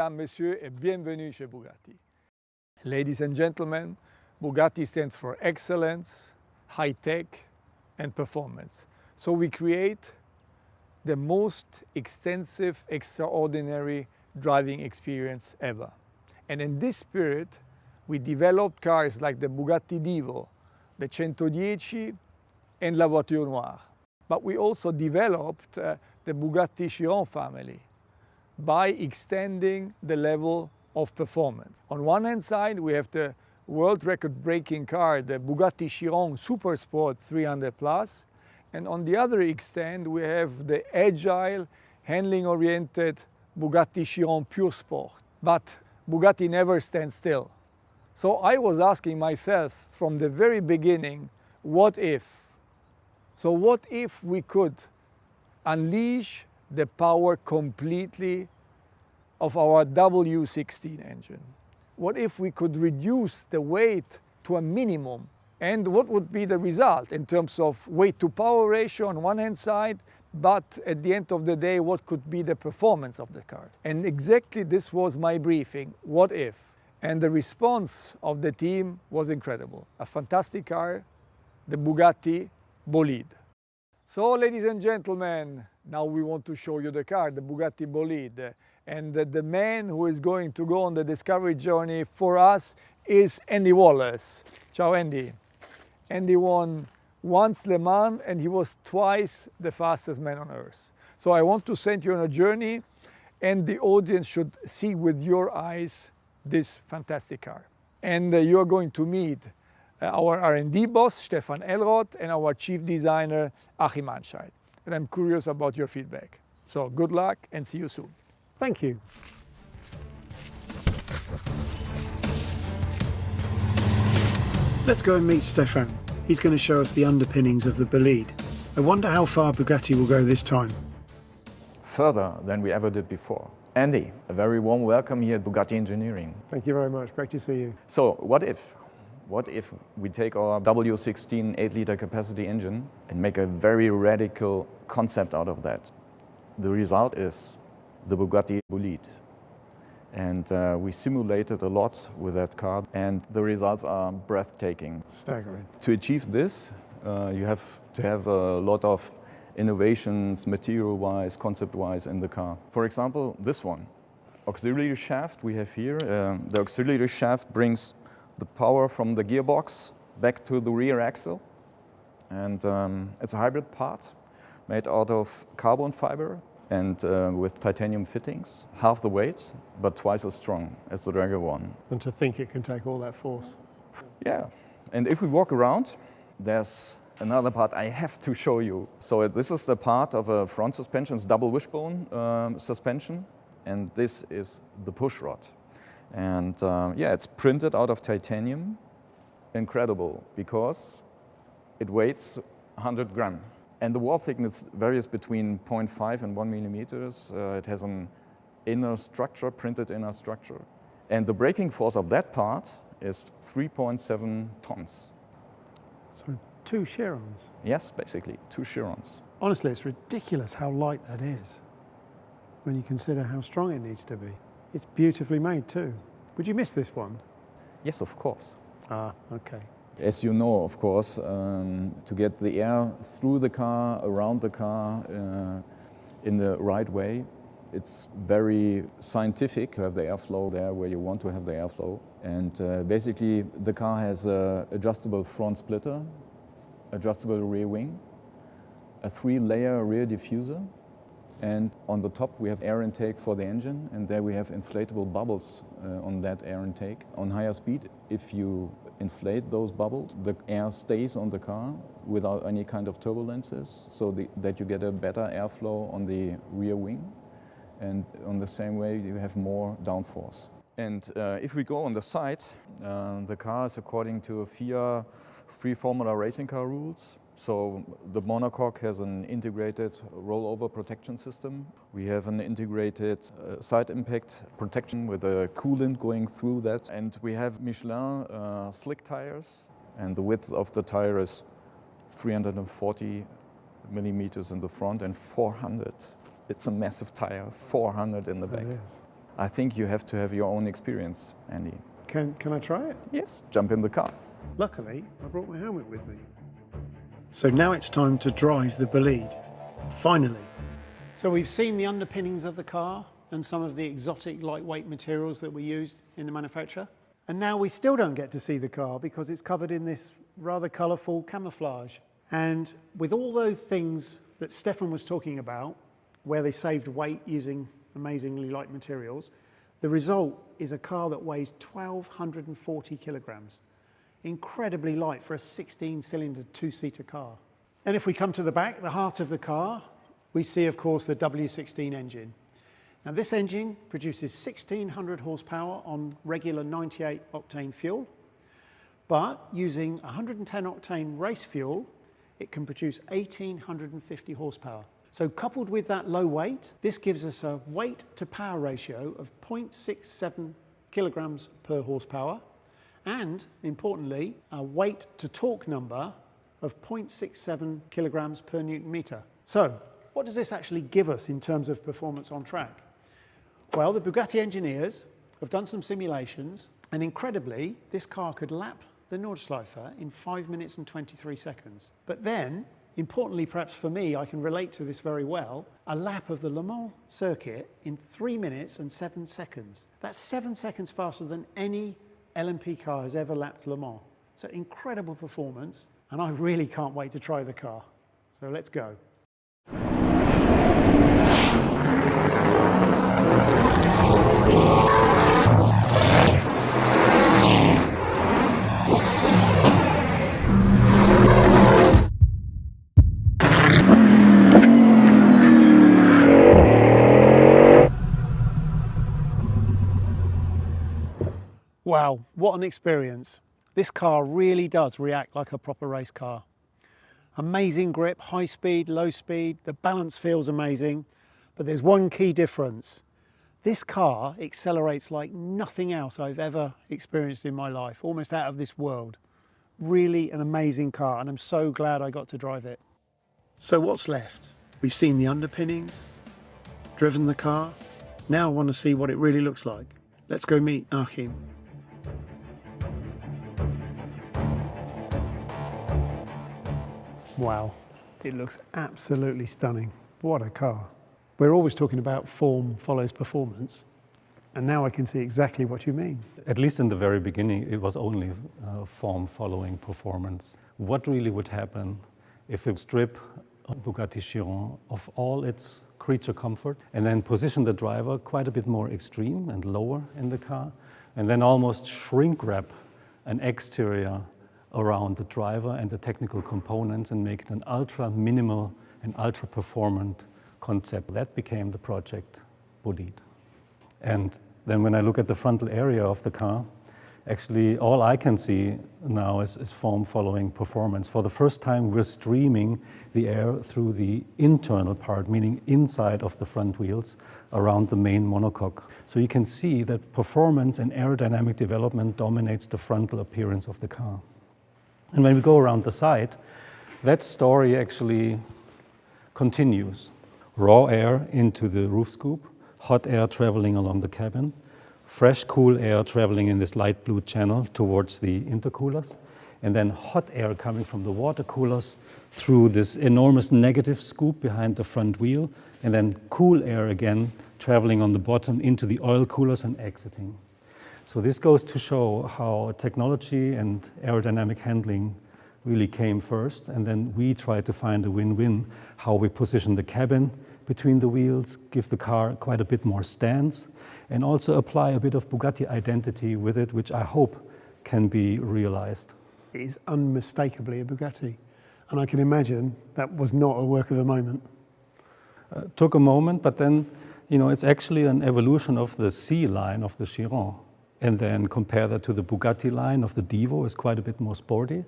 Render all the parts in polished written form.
mesdames, messieurs, et bienvenue chez Bugatti. Ladies and gentlemen, Bugatti stands for excellence, high tech, and performance. So we create the most extensive, extraordinary driving experience ever. And in this spirit, we developed cars like the Bugatti Divo, the 110, and La Voiture Noire. But we also developed the Bugatti Chiron family by extending the level of performance. On one hand side, we have the world record-breaking car, the Bugatti Chiron Super Sport 300 Plus, and on the other extent, we have the agile, handling-oriented Bugatti Chiron Pure Sport. But Bugatti never stands still. So I was asking myself from the very beginning, what if? So what if we could unleash the power completely of our W16 engine? What if we could reduce the weight to a minimum? And what would be the result in terms of weight to power ratio on one hand side, but at the end of the day, what could be the performance of the car? And exactly this was my briefing, what if? And the response of the team was incredible. A fantastic car, the Bugatti Bolide. So ladies and gentlemen, now we want to show you the car, the Bugatti Bolide. And the man who is going to go on the discovery journey for us is Andy Wallace. Ciao Andy. Andy won once Le Mans and he was twice the fastest man on earth. So I want to send you on a journey and the audience should see with your eyes this fantastic car. And you are going to meet our R&D boss, Stefan Elroth, and our chief designer, Achim Anscheid. And I'm curious about your feedback. So good luck and see you soon. Thank you. Let's go and meet Stefan. He's going to show us the underpinnings of the Bolide. I wonder how far Bugatti will go this time. Further than we ever did before. Andy, a very warm welcome here at Bugatti Engineering. Thank you very much. Great to see you. So, what if we take our W16 8-liter capacity engine and make a very radical concept out of that? The result is the Bugatti Bolide. And we simulated a lot with that car, and the results are breathtaking. Staggering. To achieve this, you have to have a lot of innovations, material-wise, concept-wise in the car. For example, this one, auxiliary shaft we have here. The auxiliary shaft brings the power from the gearbox back to the rear axle. And it's a hybrid part made out of carbon fiber and with titanium fittings. Half the weight, but twice as strong as the regular one. And to think it can take all that force. Yeah, and if we walk around, there's another part I have to show you. So this is the part of a front suspension, it's double wishbone suspension, and this is the push rod. And yeah, it's printed out of titanium. Incredible, because it weighs 100 grams. And the wall thickness varies between 0.5 and 1 millimeters. It has an inner structure, printed inner structure. And the braking force of that part is 3.7 tons. So 2 Chirons. Yes, basically, 2 Chirons. Honestly, it's ridiculous how light that is when you consider how strong it needs to be. It's beautifully made too. Would you miss this one? Yes, of course. Ah, okay. As you know, of course, to get the air through the car, around the car, in the right way, it's very scientific to have the airflow there where you want to have the airflow. And basically, the car has an adjustable front splitter, adjustable rear wing, a 3-layer rear diffuser, and on the top we have air intake for the engine, and there we have inflatable bubbles on that air intake. On higher speed, if you inflate those bubbles, the air stays on the car without any kind of turbulences, so that you get a better airflow on the rear wing, and on the same way you have more downforce. And if we go on the side, the car is according to FIA free formula racing car rules. So the monocoque has an integrated rollover protection system. We have an integrated side impact protection with a coolant going through that. And we have Michelin slick tires, and the width of the tire is 340 millimeters in the front and 400. It's a massive tire, 400 in the back. It is. I think you have to have your own experience, Andy. Can I try it? Yes, jump in the car. Luckily, I brought my helmet with me. So now it's time to drive the Bolide. Finally. So we've seen the underpinnings of the car and some of the exotic lightweight materials that were used in the manufacture. And now we still don't get to see the car because it's covered in this rather colourful camouflage. And with all those things that Stefan was talking about, where they saved weight using amazingly light materials, the result is a car that weighs 1,240 kilograms. Incredibly light for a 16-cylinder, two-seater car. And if we come to the back, the heart of the car, we see, of course, the W16 engine. Now, this engine produces 1,600 horsepower on regular 98-octane fuel, but using 110-octane race fuel, it can produce 1,850 horsepower. So coupled with that low weight, this gives us a weight-to-power ratio of 0.67 kilograms per horsepower, and, importantly, a weight-to-torque number of 0.67 kilograms per newton meter. So, what does this actually give us in terms of performance on track? Well, the Bugatti engineers have done some simulations, and incredibly, this car could lap the Nordschleife in 5 minutes and 23 seconds. But then, importantly perhaps for me, I can relate to this very well, a lap of the Le Mans circuit in 3 minutes and 7 seconds. That's 7 seconds faster than any LMP car has ever lapped Le Mans. So incredible performance, and I really can't wait to try the car. So let's go. Wow, what an experience. This car really does react like a proper race car. Amazing grip, high speed, low speed, the balance feels amazing, but there's one key difference. This car accelerates like nothing else I've ever experienced in my life, almost out of this world. Really an amazing car, and I'm so glad I got to drive it. So what's left? We've seen the underpinnings, driven the car. Now I want to see what it really looks like. Let's go meet Achim. Wow, it looks absolutely stunning. What a car. We're always talking about form follows performance, and now I can see exactly what you mean. At least in the very beginning, it was only form following performance. What really would happen if we strip a Bugatti Chiron of all its creature comfort and then position the driver quite a bit more extreme and lower in the car, and then almost shrink wrap an exterior around the driver and the technical components and make it an ultra minimal and ultra performant concept. That became the project Bolide. And then when I look at the frontal area of the car, actually all I can see now is form following performance. For the first time, we're streaming the air through the internal part, meaning inside of the front wheels around the main monocoque. So you can see that performance and aerodynamic development dominates the frontal appearance of the car. And when we go around the side, that story actually continues. Raw air into the roof scoop, hot air traveling along the cabin, fresh cool air traveling in this light blue channel towards the intercoolers, and then hot air coming from the water coolers through this enormous negative scoop behind the front wheel, and then cool air again traveling on the bottom into the oil coolers and exiting. So this goes to show how technology and aerodynamic handling really came first, and then we try to find a win-win, how we position the cabin between the wheels, give the car quite a bit more stance, and also apply a bit of Bugatti identity with it, which I hope can be realized. It is unmistakably a Bugatti, and I can imagine that was not a work of a moment. Took a moment, but then, it's actually an evolution of the C line of the Chiron. And then compare that to the Bugatti line of the Divo, is quite a bit more sporty.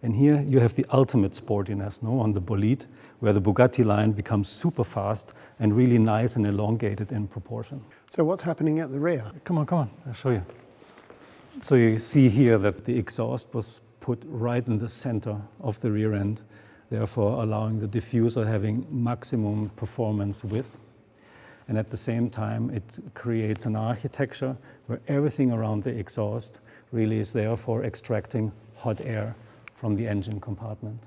And here you have the ultimate sportiness, on the Bolide, where the Bugatti line becomes super fast and really nice and elongated in proportion. So what's happening at the rear? Come on, I'll show you. So you see here that the exhaust was put right in the center of the rear end, therefore allowing the diffuser having maximum performance width. And at the same time, it creates an architecture where everything around the exhaust really is there for extracting hot air from the engine compartment.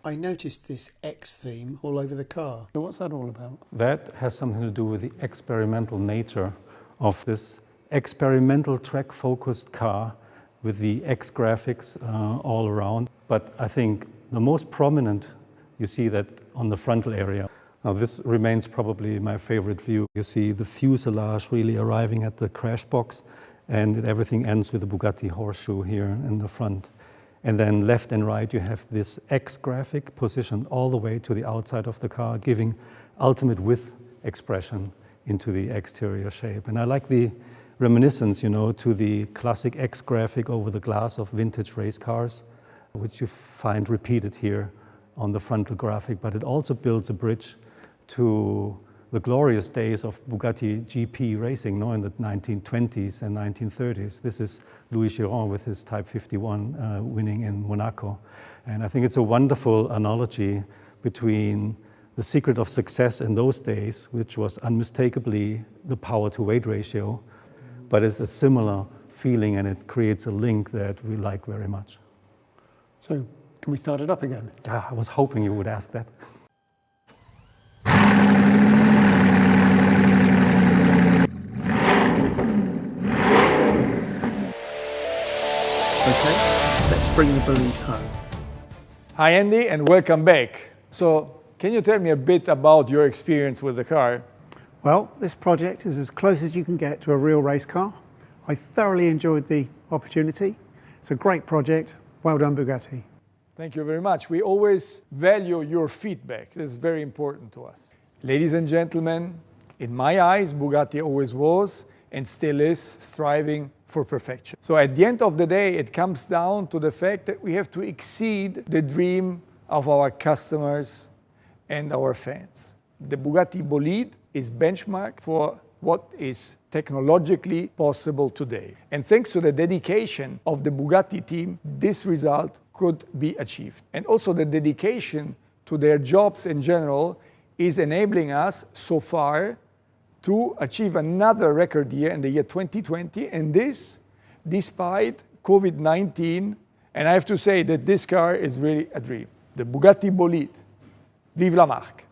I noticed this X theme all over the car. So what's that all about? That has something to do with the experimental nature of this experimental track-focused car with the X graphics all around. But I think the most prominent, you see that on the frontal area. Now this remains probably my favorite view. You see the fuselage really arriving at the crash box, and everything ends with the Bugatti horseshoe here in the front. And then left and right, you have this X graphic positioned all the way to the outside of the car, giving ultimate width expression into the exterior shape. And I like the reminiscence, to the classic X graphic over the glass of vintage race cars, which you find repeated here on the frontal graphic. But it also builds a bridge to the glorious days of Bugatti GP racing, in the 1920s and 1930s. This is Louis Chiron with his Type 51 winning in Monaco. And I think it's a wonderful analogy between the secret of success in those days, which was unmistakably the power-to-weight ratio, but it's a similar feeling, and it creates a link that we like very much. So, can we start it up again? I was hoping you would ask that. Okay, let's bring the Bolide home. Hi Andy, and welcome back. So, can you tell me a bit about your experience with the car? Well, this project is as close as you can get to a real race car. I thoroughly enjoyed the opportunity. It's a great project. Well done, Bugatti. Thank you very much. We always value your feedback. It's very important to us. Ladies and gentlemen, in my eyes, Bugatti always was and still is striving for perfection. So at the end of the day, it comes down to the fact that we have to exceed the dream of our customers and our fans. The Bugatti Bolide is benchmark for what is technologically possible today. And thanks to the dedication of the Bugatti team, this result could be achieved. And also the dedication to their jobs in general is enabling us so far to achieve another record year in the year 2020, and this despite COVID-19. And I have to say that this car is really a dream. The Bugatti Bolide. Vive la marque!